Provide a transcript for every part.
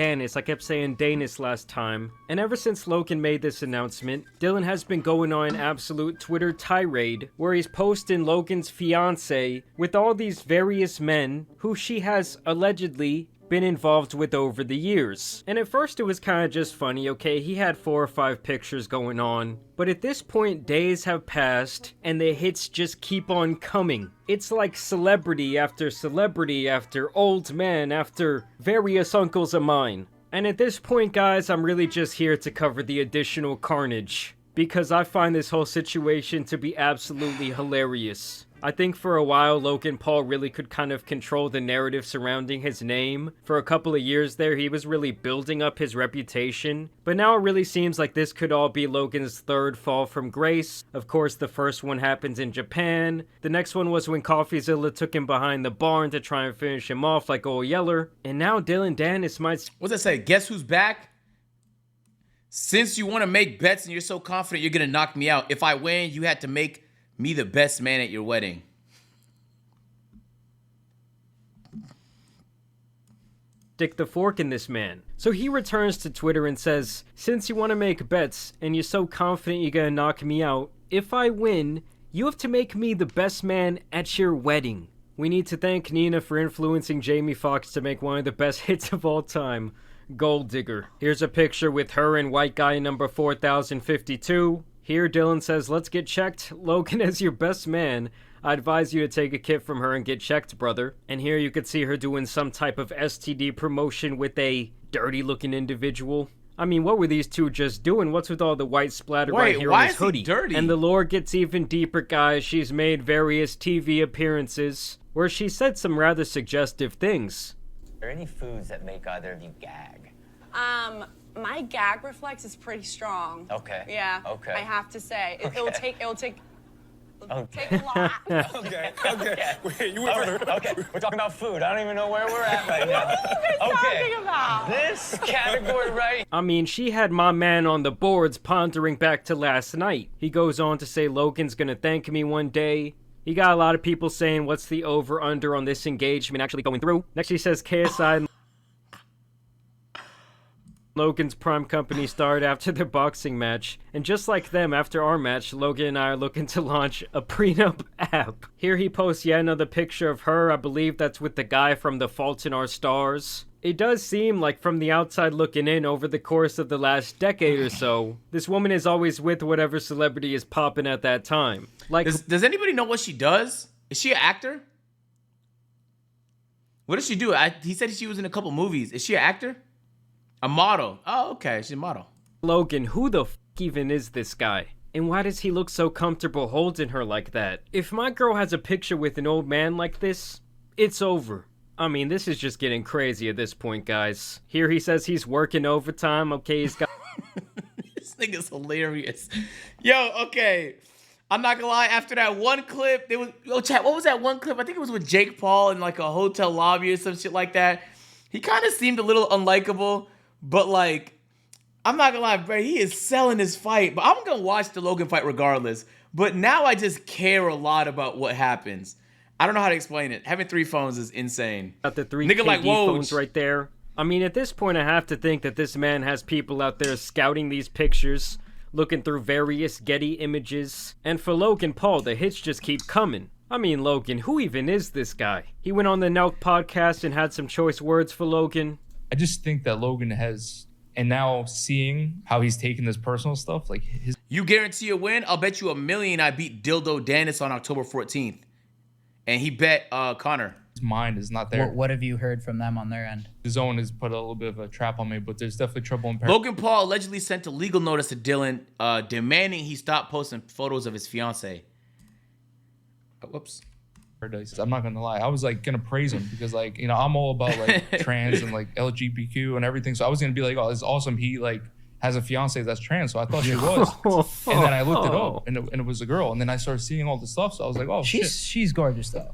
Danis. I kept saying Danis last time. And ever since Logan made this announcement, Dillon has been going on an absolute Twitter tirade where he's posting Logan's fiance with all these various men who she has allegedly been involved with over the years. And at first it was kind of just funny, okay, he had 4 or 5 pictures going on. But at this point, days have passed and the hits just keep on coming. It's like celebrity after old man after various uncles of mine. And at this point, guys, I'm really just here to cover the additional carnage, because I find this whole situation to be absolutely hilarious. I think for a while, Logan Paul really could kind of control the narrative surrounding his name. For a couple of years there, he was really building up his reputation. But now it really seems like this could all be Logan's third fall from grace. Of course, the first one happens in Japan. The next one was when CoffeeZilla took him behind the barn to try and finish him off like old Yeller. And now Dillon Danis might... What's that say? Guess who's back? Since you want to make bets and you're so confident you're going to knock me out, if I win, you had to make me the best man at your wedding. Stick the fork in this man. So he returns to Twitter and says, since you want to make bets and you're so confident you're gonna knock me out, if I win, you have to make me the best man at your wedding. We need to thank Nina for influencing Jamie Foxx to make one of the best hits of all time, Gold Digger. Here's a picture with her and white guy number 4052. Here, Dillon says, let's get checked. Logan, as your best man, I advise you to take a kit from her and get checked, brother. And here you could see her doing some type of STD promotion with a dirty-looking individual. I mean, what were these two just doing? What's with all the white splatter right here on his hoodie? Dirty? And the lore gets even deeper, guys. She's made various TV appearances where she said some rather suggestive things. Are there any foods that make either of you gag? My gag reflex is pretty strong. Okay. Yeah. Okay. I have to say, it'll take a lot. Okay. Wait, you went further. Okay, we're talking about food. I don't even know where we're at right now. What are you guys talking about? This category right. I mean, she had my man on the boards pondering back to last night. He goes on to say Logan's gonna thank me one day. He got a lot of people saying what's the over-under on this engagement actually going through. Next he says KSI and Logan's prime company started after their boxing match, and just like them, after our match, Logan and I are looking to launch a prenup app. Here he posts yet another picture of her. I believe that's with the guy from The Fault in Our Stars. It does seem like from the outside looking in over the course of the last decade or so, this woman is always with whatever celebrity is popping at that time. Like, Does anybody know what she does? Is she an actor? What does she do? He said she was in a couple movies. Is she an actor? A model. Oh, okay. She's a model. Logan, who the f even is this guy? And why does he look so comfortable holding her like that? If my girl has a picture with an old man like this, it's over. I mean, this is just getting crazy at this point, guys. Here he says he's working overtime. Okay, he's got... This nigga's hilarious. Yo, okay. I'm not gonna lie. After that one clip, there was... Yo, chat, what was that one clip? I think it was with Jake Paul in like a hotel lobby or some shit like that. He kind of seemed a little unlikable. But, like, I'm not gonna lie, bro, he is selling his fight. But I'm gonna watch the Logan fight regardless. But now I just care a lot about what happens. I don't know how to explain it. Having 3 phones is insane. Got the 3 Nigga KD like, whoa. phones right there. I mean, at this point, I have to think that this man has people out there scouting these pictures, looking through various Getty images. And for Logan Paul, the hits just keep coming. I mean, Logan, who even is this guy? He went on the Nelk podcast and had some choice words for Logan. I just think that Logan has, and now seeing how he's taking this personal stuff, like his... You guarantee a win? I'll bet you $1 million I beat Dildo Danis on October 14th. And he bet Connor. His mind is not there. What have you heard from them on their end? His own has put a little bit of a trap on me, but there's definitely trouble in Paris. Logan Paul allegedly sent a legal notice to Dillon demanding he stop posting photos of his fiance. Whoops. I'm not gonna lie, I was like gonna praise him because, like, you know, I'm all about like trans and like LGBTQ and everything, so I was gonna be like, oh, it's awesome he like has a fiance that's trans, so I thought she was. And then I looked it up and it was a girl, and then I started seeing all the stuff, so I was like, oh, she's gorgeous though.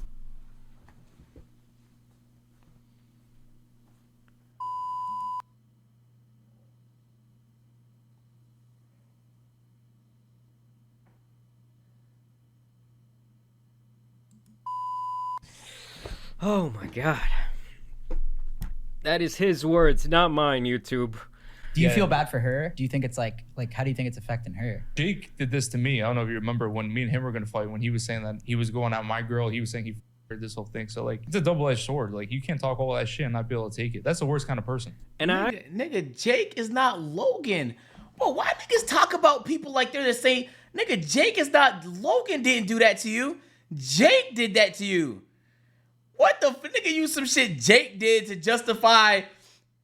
Oh my god. That is his words, not mine, YouTube. Do you feel bad for her? Do you think it's like how do you think it's affecting her? Jake did this to me. I don't know if you remember when me and him were gonna fight. When he was saying that he was going at my girl, he was saying he f***ed this whole thing. So like, it's a double-edged sword. Like, you can't talk all that shit and not be able to take it. That's the worst kind of person. And Nigga, Jake is not Logan. Bro, why niggas talk about people like they're the same? Nigga, Jake is not Logan. Didn't do that to you. Jake did that to you. What the nigga? Use some shit Jake did to justify.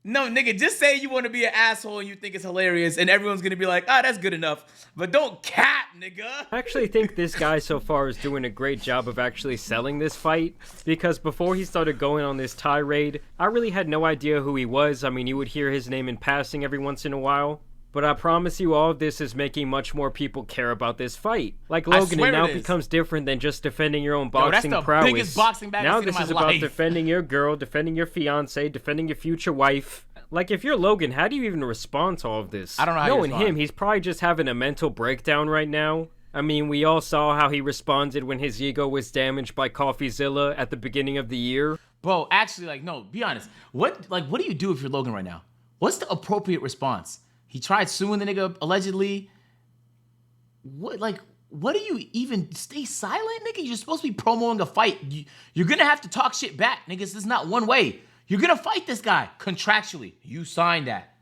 No, nigga, just say you want to be an asshole and you think it's hilarious, and everyone's gonna be like, that's good enough. But don't cap, nigga. I actually think this guy so far is doing a great job of actually selling this fight, because before he started going on this tirade, I really had no idea who he was. I mean, you would hear his name in passing every once in a while. But I promise you, all of this is making much more people care about this fight. Like Logan, it now becomes different than just defending your own boxing prowess. That's the biggest boxing bag now I've seen this in is my about life. defending your girl, defending your fiance, defending your future wife. Like, if you're Logan, how do you even respond to all of this? I don't know how Knowing you respond. him, he's probably just having a mental breakdown right now. I mean, we all saw how he responded when his ego was damaged by CoffeeZilla at the beginning of the year. Bro, actually, like, no, be honest. What do you do if you're Logan right now? What's the appropriate response? He tried suing the nigga allegedly. What do you even stay silent, nigga? You're supposed to be promoting a fight. You're gonna have to talk shit back, niggas. This is not one way. You're gonna fight this guy contractually. You signed that.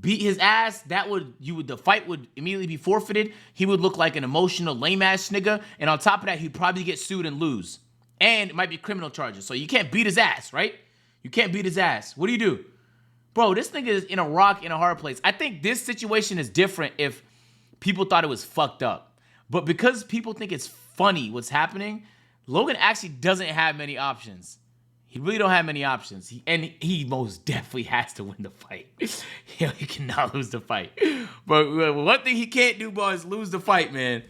Beat his ass. The fight would immediately be forfeited. He would look like an emotional lame ass nigga, and on top of that, he'd probably get sued and lose. And it might be criminal charges. So you can't beat his ass, right? You can't beat his ass. What do you do? Bro, this nigga is in a rock in a hard place. I think this situation is different if people thought it was fucked up. But because people think it's funny what's happening, Logan actually doesn't have many options. He really don't have many options. He most definitely has to win the fight. He cannot lose the fight. But one thing he can't do, bro, is lose the fight, man.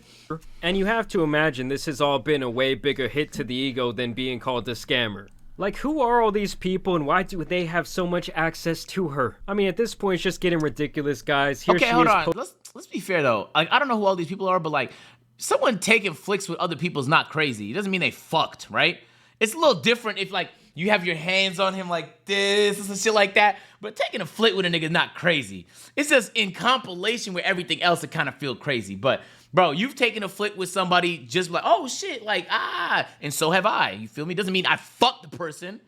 And you have to imagine this has all been a way bigger hit to the ego than being called a scammer. Like, who are all these people and why do they have so much access to her? I mean, at this point, it's just getting ridiculous, guys. Here Okay, she hold is on. Let's be fair, though. Like, I don't know who all these people are, but, like, someone taking flicks with other people is not crazy. It doesn't mean they fucked, right? It's a little different if, like, you have your hands on him like this and shit like that. But taking a flick with a nigga is not crazy. It's just in compilation with everything else it kind of feel crazy. But, bro, you've taken a flick with somebody just like, oh, shit, like, and so have I. You feel me? Doesn't mean I fucked the person.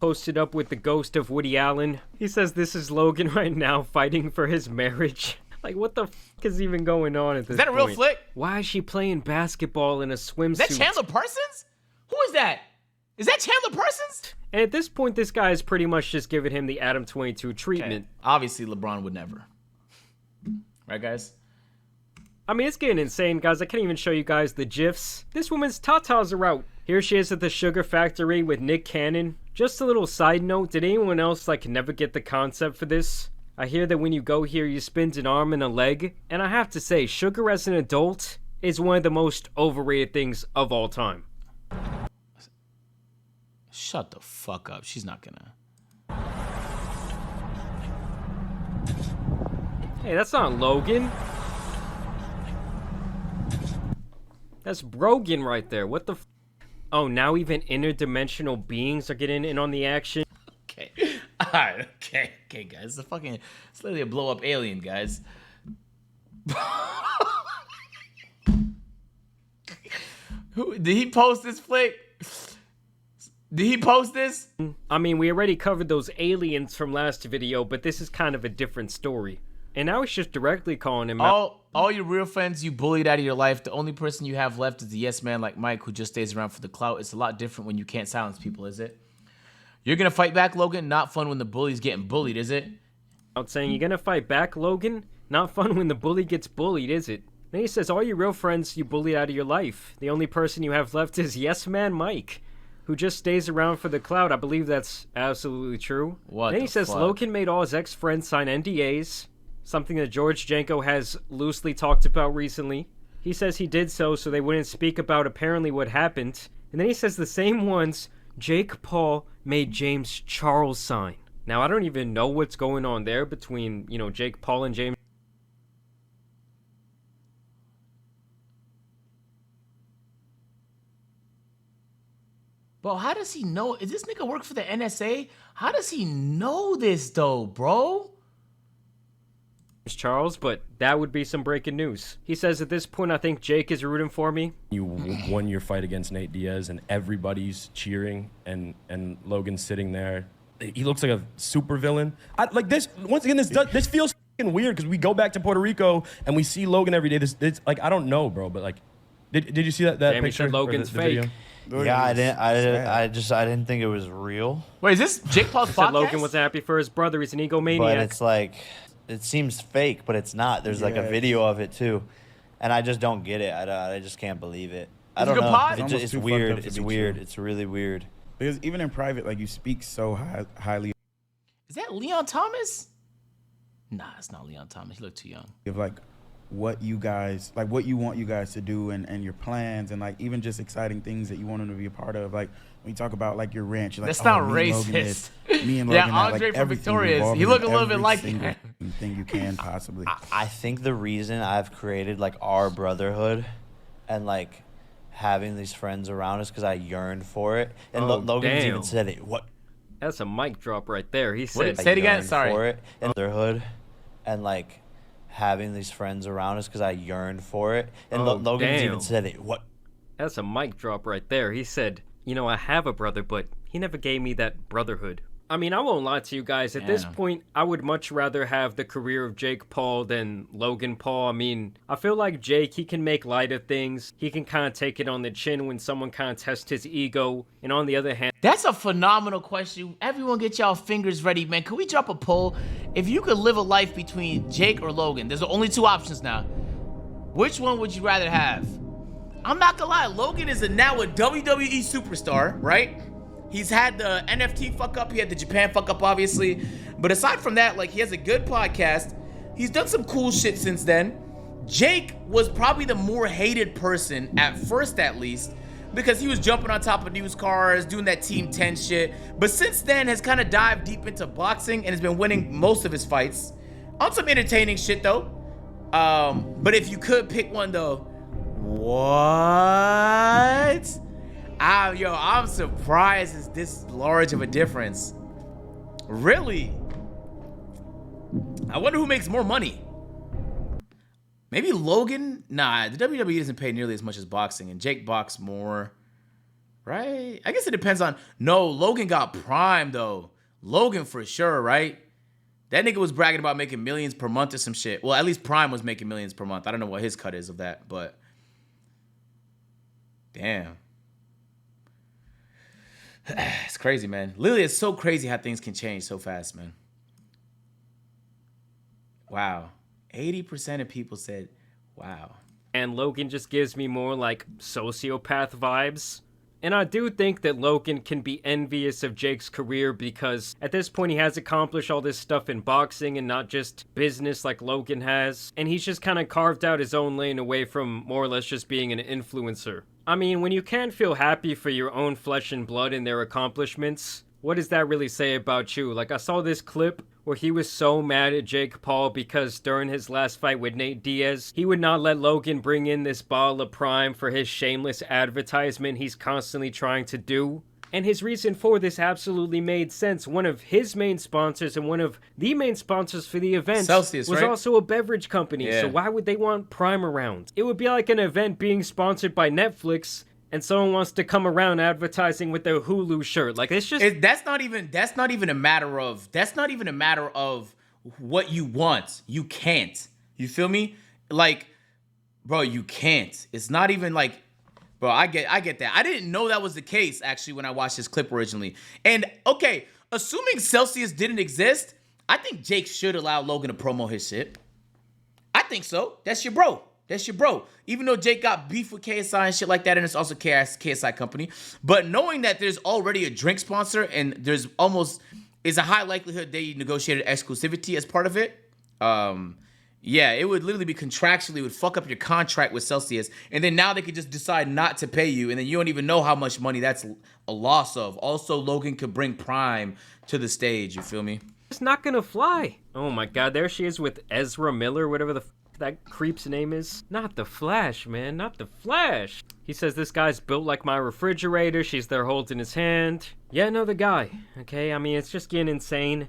Posted up with the ghost of Woody Allen. He says this is Logan right now fighting for his marriage. Like, what the fuck is even going on at this point? Is that a real flick? Why is she playing basketball in a swimsuit? Is that Chandler Parsons? Who is that? Is that Chandler Parsons? And at this point, this guy is pretty much just giving him the Adam 22 treatment. Okay. Obviously, LeBron would never. Right, guys? I mean, it's getting insane, guys. I can't even show you guys the GIFs. This woman's tatas are out. Here she is at the Sugar Factory with Nick Cannon. Just a little side note, did anyone else, like, never get the concept for this? I hear that when you go here, you spin an arm and a leg. And I have to say, Sugar as an adult is one of the most overrated things of all time. Shut the fuck up. She's not gonna. Hey, that's not Logan. That's Brogan right there. What the f? Oh, now even interdimensional beings are getting in on the action. Okay. Alright, okay, guys. It's literally a blow up alien, guys. Did he post this flick? Did he post this? I mean, we already covered those aliens from last video, but this is kind of a different story. And now he's just directly calling him out. All your real friends you bullied out of your life, the only person you have left is the yes man like Mike who just stays around for the clout. It's a lot different when you can't silence people, is it? You're gonna fight back, Logan? Not fun when the bully's getting bullied, is it? Out saying, you're gonna fight back, Logan? Not fun when the bully gets bullied, is it? Then he says, all your real friends you bullied out of your life. The only person you have left is yes man Mike, who just stays around for the clout. I believe that's absolutely true. Then he says, Logan made all his ex-friends sign NDAs, something that George Janko has loosely talked about recently. He says he did so they wouldn't speak about apparently what happened. And then he says the same ones Jake Paul made James Charles sign. Now, I don't even know what's going on there between, Jake Paul and James. Bro, how does he know? Is this nigga work for the NSA? How does he know this though, bro? Charles, but that would be some breaking news. He says, at this point, I think Jake is rooting for me. You won your fight against Nate Diaz, and everybody's cheering, and Logan's sitting there. He looks like a super villain. Like this. Once again, this feels fucking weird because we go back to Puerto Rico and we see Logan every day. This like I don't know, bro, but like, did you see that Damn, he picture? said Logan's the fake. video? Yeah, I didn't think it was real. Wait, is this Jake Paul's He said podcast? Logan wasn't happy for his brother. He's an egomaniac. But it's like, it seems fake, but it's not. There's like a video of it too, and I just don't get it. I just can't believe it. I Is it don't a know. pod? It's, It's it's almost too weird. fucked up to It's be weird. true. It's really weird. Because even in private, like you speak so highly Is that Leon Thomas? Nah, it's not Leon Thomas. He looked too young. of like what you guys, like what you want you guys to do and your plans and like even just exciting things that you want them to be a part of. Like when you talk about like your ranch, you're like, That's not me and Logan racist. this, me and Yeah, Logan that, Andre like from everything Victorious. revolving He look a in little bit every like single that. thing you can possibly. I think the reason I've created like our brotherhood and like having these friends around is because I yearned for it. And Oh, Logan's damn. even said it. What? That's a mic drop right there. He What said, Say it again, yearned sorry. For it. And brotherhood and like having these friends around us because I yearned for it. And Oh, Logan's damn. even said it. What? that's a mic drop right there. He said, you know, I have a brother, but he never gave me that brotherhood. I mean, I won't lie to you guys. At this Damn. point, I would much rather have the career of Jake Paul than Logan Paul. I mean, I feel like Jake, he can make light of things. He can kind of take it on the chin when someone kind of tests his ego. And on the other hand, That's a phenomenal question. Everyone get y'all fingers ready, man. Can we drop a poll? If you could live a life between Jake or Logan, there's only two options now. Which one would you rather have? I'm not gonna lie, Logan is now a WWE superstar, right? He's had the NFT fuck up, he had the Japan fuck up, obviously. But aside from that, like, he has a good podcast. He's done some cool shit since then. Jake was probably the more hated person, at first at least, because he was jumping on top of news cars, doing that Team 10 shit. But since then, has kind of dived deep into boxing and has been winning most of his fights. On some entertaining shit, though. But if you could pick one, though, what? I'm surprised it's this large of a difference. Really? I wonder who makes more money. Maybe Logan? Nah, the WWE doesn't pay nearly as much as boxing, and Jake boxed more. Right? I guess it depends on... No, Logan got Prime, though. Logan for sure, right? That nigga was bragging about making millions per month or some shit. Well, at least Prime was making millions per month. I don't know what his cut is of that, but... Damn. It's crazy, man. Literally, it's so crazy how things can change so fast, man. Wow. 80% of people said, wow. and Logan just gives me more like sociopath vibes. And I do think that Logan can be envious of Jake's career because at this point he has accomplished all this stuff in boxing and not just business like Logan has. And he's just kind of carved out his own lane away from more or less just being an influencer. I mean, when you can't feel happy for your own flesh and blood and their accomplishments, what does that really say about you? Like, I saw this clip where he was so mad at Jake Paul because during his last fight with Nate Diaz, he would not let Logan bring in this bottle of Prime for his shameless advertisement he's constantly trying to do. And his reason for this absolutely made sense. One of his main sponsors and one of the main sponsors for the event Celsius, was right? also a beverage company. Yeah. So why would they want Prime around? It would be like an event being sponsored by Netflix and someone wants to come around advertising with their Hulu shirt. Like, it's just... That's not even a matter of what you want. You can't. You feel me? Like, bro, you can't. It's not even like, bro, I get that. I didn't know that was the case, actually, when I watched this clip originally. And, okay, assuming Celsius didn't exist, I think Jake should allow Logan to promo his shit. I think so. That's your bro. Even though Jake got beef with KSI and shit like that, and it's also KSI company. But knowing that there's already a drink sponsor and there's a high likelihood they negotiated exclusivity as part of it. Yeah, it would literally be contractually, would fuck up your contract with Celsius. And then now they could just decide not to pay you. And then you don't even know how much money that's a loss of. Also, Logan could bring Prime to the stage. You feel me? It's not gonna fly. Oh my god, there she is with Ezra Miller, whatever the... that creep's name is. Not the Flash, man, not the Flash. He says this guy's built like my refrigerator. She's there holding his hand. Yeah, no, the guy. Okay, I mean, it's just getting insane.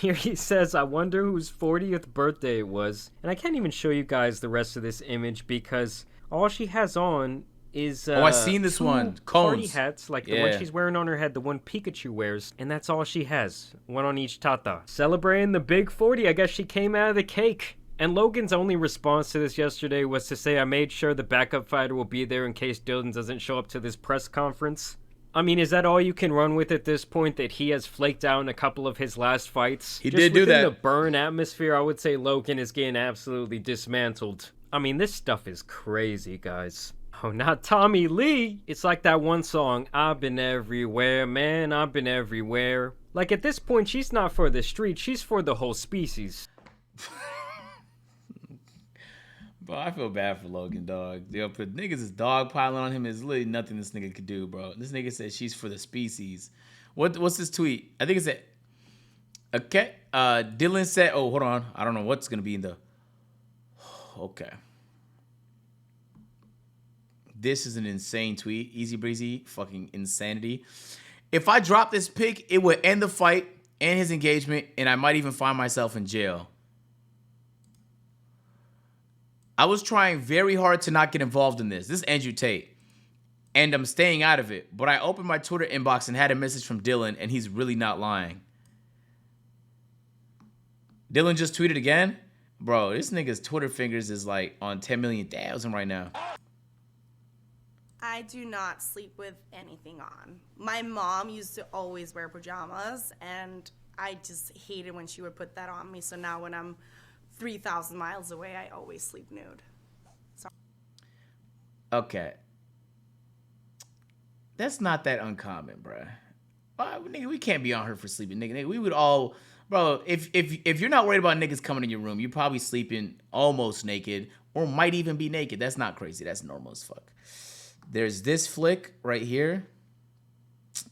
Here he says, I wonder whose 40th birthday it was. And I can't even show you guys the rest of this image because all she has on is I seen this one. Party Cones. hats, like the one she's wearing on her head, the one Pikachu wears, and that's all she has. One on each tata. Celebrating the big 40, I guess she came out of the cake. And Logan's only response to this yesterday was to say, I made sure the backup fighter will be there in case Dillon doesn't show up to this press conference. I mean, is that all you can run with at this point, that he has flaked out in a couple of his last fights? He did do that. In the burn atmosphere, I would say Logan is getting absolutely dismantled. I mean, this stuff is crazy, guys. Oh, not Tommy Lee. It's like that one song, I've been everywhere, man, I've been everywhere. Like, at this point, she's not for the street, she's for the whole species. Bro, I feel bad for Logan, dog. Yo, but niggas is dogpiling on him. There's literally nothing this nigga could do, bro. This nigga said she's for the species. What's this tweet? I think it's it. Okay. Dillon said, oh, hold on. I don't know what's gonna be in the. Okay. This is an insane tweet. Easy breezy, fucking insanity. If I drop this pic, it would end the fight and his engagement, and I might even find myself in jail. I was trying very hard to not get involved in this. This is Andrew Tate. And I'm staying out of it. But I opened my Twitter inbox and had a message from Dillon, and he's really not lying. Dillon just tweeted again? Bro, this nigga's Twitter fingers is like on 10 million thousand right now. I do not sleep with anything on. My mom used to always wear pajamas, and I just hated when she would put that on me. So now when I'm 3,000 miles away, I always sleep nude. Sorry. Okay. That's not that uncommon, bruh. Nigga, we can't be on her for sleeping, nigga. We would all, bro. If you're not worried about niggas coming in your room, you're probably sleeping almost naked, or might even be naked. That's not crazy. That's normal as fuck. There's this flick right here.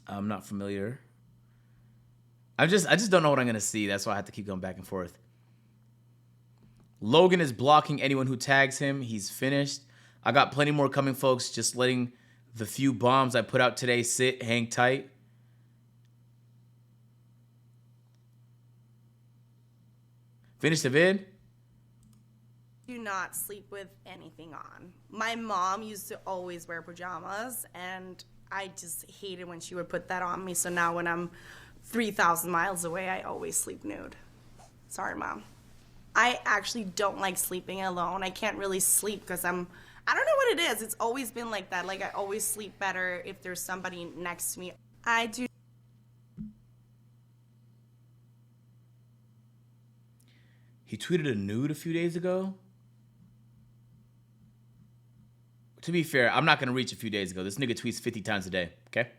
I'm not familiar. I just don't know what I'm gonna see. That's why I have to keep going back and forth. Logan is blocking anyone who tags him. He's finished. I got plenty more coming, folks. Just letting the few bombs I put out today sit. Hang tight. Finish the vid. Do not sleep with anything on. My mom used to always wear pajamas, and I just hated when she would put that on me. So now when I'm 3,000 miles away, I always sleep nude. Sorry, Mom. I actually don't like sleeping alone. I can't really sleep because I don't know what it is. It's always been like that. Like, I always sleep better if there's somebody next to me. I do. He tweeted a nude a few days ago. To be fair, I'm not going to reach a few days ago. This nigga tweets 50 times a day, okay?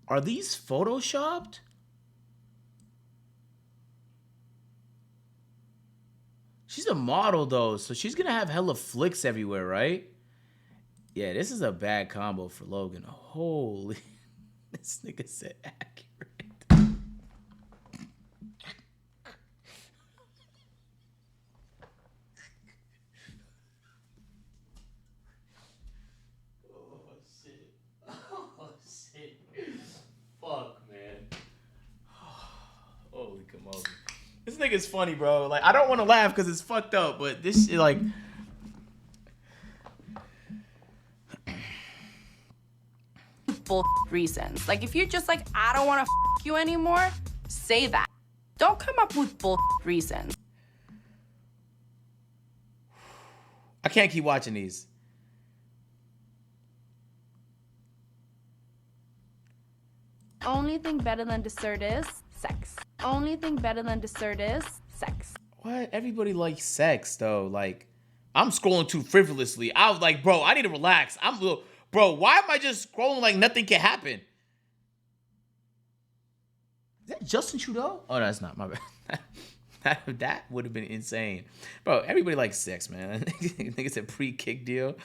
Are these photoshopped? She's a model, though, so she's going to have hella flicks everywhere, right? Yeah, this is a bad combo for Logan. Holy... This nigga said accurate. Oh shit. Fuck, man. Holy come over. This nigga's funny, bro. Like, I don't want to laugh because it's fucked up, but this shit, like... reasons. Like, if you're just like, I don't want to you anymore, say that. Don't come up with reasons. I can't keep watching these. Only thing better than dessert is sex. Only thing better than dessert is sex. What? Everybody likes sex, though. Like, I'm scrolling too frivolously. I was like, bro, I need to relax. Bro, why am I just scrolling like nothing can happen? Is that Justin Trudeau? Oh, no, that's not. My bad. That would have been insane. Bro, everybody likes sex, man. I think it's a pre-kick deal.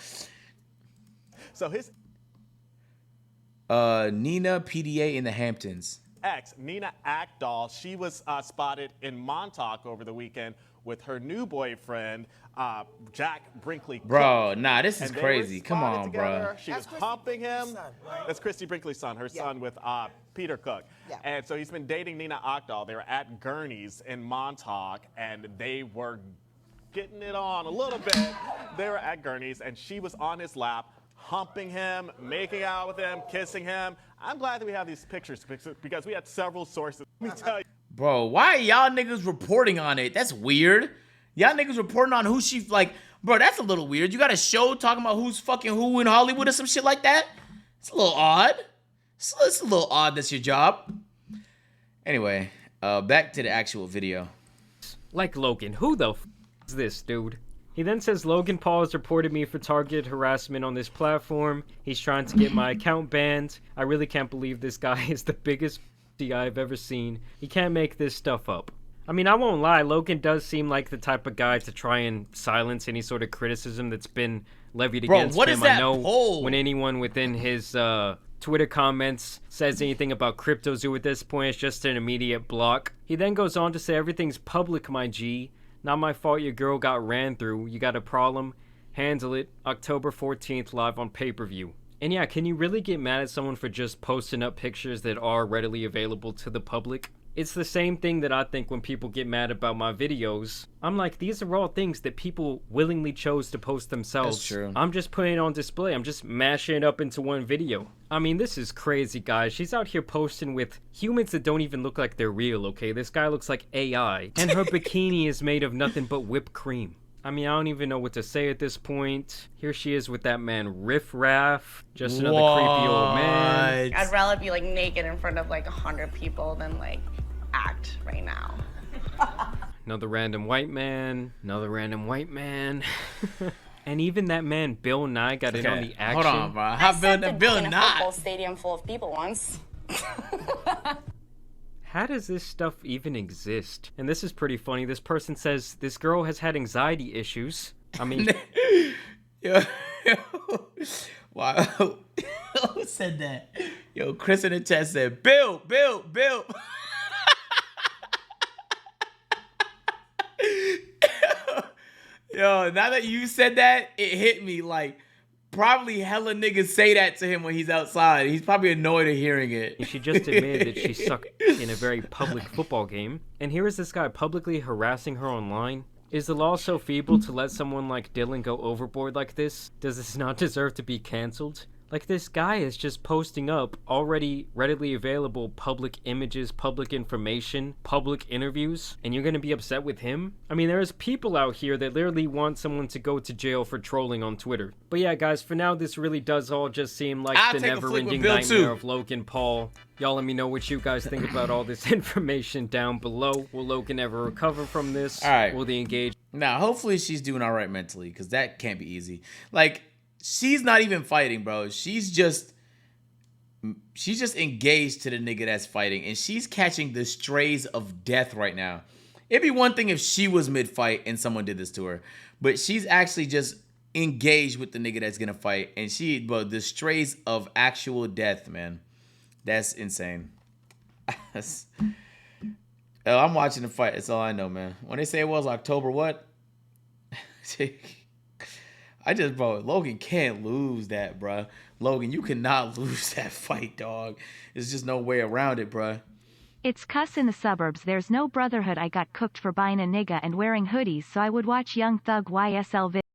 So his... Nina PDA in the Hamptons. ex, Nina Ackdahl, she was spotted in Montauk over the weekend with her new boyfriend, Jack Brinkley. Bro, nah, this is And they crazy. were Come on, spotted bro. together. She was humping him. That's Christy Brinkley's son, her son with Peter Cook. And so he's been dating Nina Ackdahl. They were at Gurney's in Montauk, and they were getting it on a little bit. They were at Gurney's, and she was on his lap, humping him, making out with him, kissing him. I'm glad that we have these pictures because we had several sources. Let me tell you. Bro, why are y'all niggas reporting on it? That's weird. Y'all niggas reporting on who she, like, bro, that's a little weird. You got a show talking about who's fucking who in Hollywood or some shit like that? It's a little odd. It's a little odd that's your job. Anyway, back to the actual video. Like Logan, who the f is this dude? He then says Logan Paul has reported me for targeted harassment on this platform. He's trying to get my account banned. I really can't believe this guy is the biggest I've ever seen. He can't make this stuff up. I mean, I won't lie, Logan does seem like the type of guy to try and silence any sort of criticism that's been levied against what him. is that I know poll? when anyone within his Twitter comments says anything about CryptoZoo at this point, it's just an immediate block. He then goes on to say, everything's public, my G. Not my fault your girl got ran through. You got a problem? Handle it. October 14th, live on pay-per-view. And yeah, can you really get mad at someone for just posting up pictures that are readily available to the public? It's the same thing that I think when people get mad about my videos. I'm like, these are all things that people willingly chose to post themselves. That's true. I'm just putting it on display. I'm just mashing it up into one video. I mean, this is crazy, guys. She's out here posting with humans that don't even look like they're real, okay? This guy looks like AI. And her bikini is made of nothing but whipped cream. I mean, I don't even know what to say at this point. Here she is with that man Riff Raff. Just another creepy old man. I'd rather be like naked in front of like 100 people than like act right now. Another random white man. Another random white man. And even that man Bill Nye got in on the action. Hold on, bro. How Bill in a Nye? football stadium full of people once. How does this stuff even exist? And this is pretty funny. This person says this girl has had anxiety issues. I mean, yo, wow. Who said that? Yo, Chris in the chat said, Bill. Yo, now that you said that, it hit me like probably hella niggas say that to him when he's outside. He's probably annoyed at hearing it. she just admitted that she sucked in a very public football game. And here is this guy publicly harassing her online. Is the law so feeble to let someone like Dillon go overboard like this? Does this not deserve to be canceled? Like, this guy is just posting up already readily available public images, public information, public interviews, and you're gonna be upset with him? I mean, there's people out here that literally want someone to go to jail for trolling on Twitter. But yeah, guys, for now, this really does all just seem like the never-ending nightmare of Logan Paul. Y'all let me know what you guys think about all this information down below. Will Logan ever recover from this? All right. Will they engage? Now, hopefully she's doing all right mentally, because that can't be easy. Like, she's not even fighting, bro. She's just engaged to the nigga that's fighting, and she's catching the strays of death right now. It'd be one thing if she was mid-fight and someone did this to her, but she's actually just engaged with the nigga that's gonna fight, and bro, the strays of actual death, man. That's insane. I'm watching the fight. That's all I know, man. When they say it was October what? Bro, Logan can't lose that, bro. Logan, you cannot lose that fight, dog. There's just no way around it, bro. It's cuss in the suburbs. There's no brotherhood. I got cooked for buying a nigga and wearing hoodies, so I would watch Young Thug YSL videos.